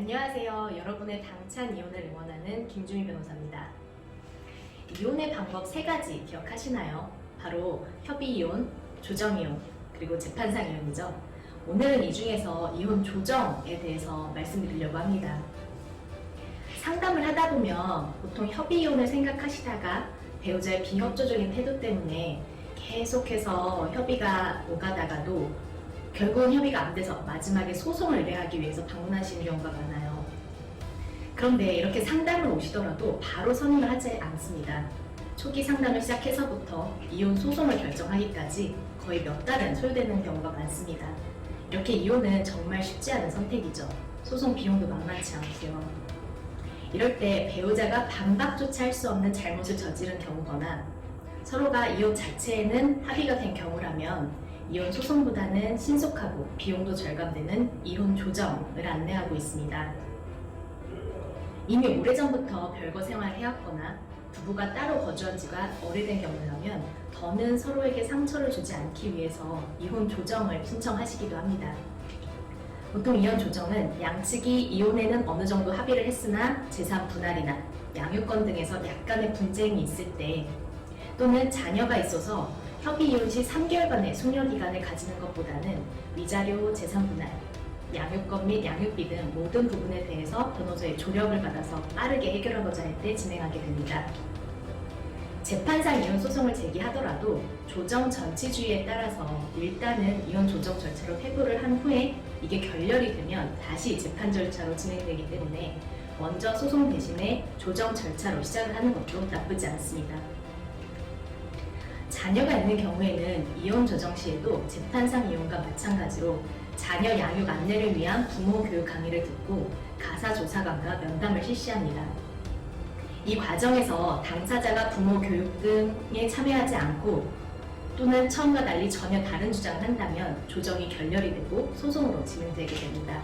안녕하세요. 여러분의 당찬 이혼을 응원하는 김주미 변호사입니다. 이혼의 방법 3가지 기억하시나요? 바로 협의이혼, 조정이혼, 그리고 재판상 이혼이죠. 오늘은 이 중에서 이혼 조정에 대해서 말씀드리려고 합니다. 상담을 하다 보면 보통 협의이혼을 생각하시다가 배우자의 비협조적인 태도 때문에 계속해서 협의가 오가다가도 결국은 협의가 안 돼서 마지막에 소송을 의뢰하기 위해서 방문하시는 경우가 많아요. 그런데 이렇게 상담을 오시더라도 바로 선임을 하지 않습니다. 초기 상담을 시작해서부터 이혼 소송을 결정하기까지 거의 몇 달은 소요되는 경우가 많습니다. 이렇게 이혼은 정말 쉽지 않은 선택이죠. 소송 비용도 만만치 않고요. 이럴 때 배우자가 반박조차 할 수 없는 잘못을 저지른 경우거나 서로가 이혼 자체에는 합의가 된 경우라면 이혼 소송보다는 신속하고 비용도 절감되는 이혼 조정을 안내하고 있습니다. 이미 오래전부터 별거 생활을 해왔거나 부부가 따로 거주한 지가 오래된 경우라면 더는 서로에게 상처를 주지 않기 위해서 이혼 조정을 신청하시기도 합니다. 보통 이혼 조정은 양측이 이혼에는 어느 정도 합의를 했으나 재산 분할이나 양육권 등에서 약간의 분쟁이 있을 때 또는 자녀가 있어서 협의 이혼 시 3개월간의 숙려기간을 가지는 것보다는 위자료, 재산 분할, 양육권 및 양육비 등 모든 부분에 대해서 변호사의 조력을 받아서 빠르게 해결하고자 할 때 진행하게 됩니다. 재판상 이혼 소송을 제기하더라도 조정 전치주의에 따라서 일단은 이혼 조정 절차로 회부를 한 후에 이게 결렬이 되면 다시 재판 절차로 진행되기 때문에 먼저 소송 대신에 조정 절차로 시작을 하는 것도 나쁘지 않습니다. 자녀가 있는 경우에는 이혼 조정 시에도 재판상 이혼과 마찬가지로 자녀 양육 안내를 위한 부모 교육 강의를 듣고 가사조사관과 면담을 실시합니다. 이 과정에서 당사자가 부모 교육 등에 참여하지 않고 또는 처음과 달리 전혀 다른 주장을 한다면 조정이 결렬이 되고 소송으로 진행되게 됩니다.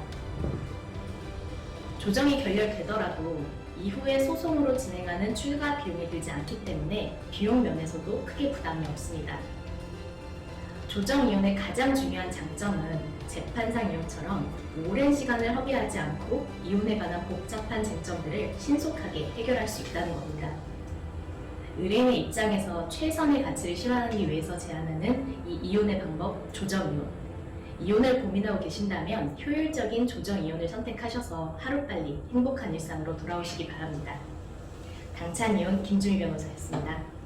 조정이 결렬되더라도 이후에 소송으로 진행하는 추가 비용이 들지 않기 때문에 비용 면에서도 크게 부담이 없습니다. 조정 이혼의 가장 중요한 장점은 재판상 이혼처럼 오랜 시간을 허비하지 않고 이혼에 관한 복잡한 쟁점들을 신속하게 해결할 수 있다는 겁니다. 의뢰인의 입장에서 최선의 가치를 실현하기 위해서 제안하는 이 이혼의 방법 조정 이혼. 이혼을 고민하고 계신다면 효율적인 조정 이혼을 선택하셔서 하루빨리 행복한 일상으로 돌아오시기 바랍니다. 당찬 이혼 김주미 변호사였습니다.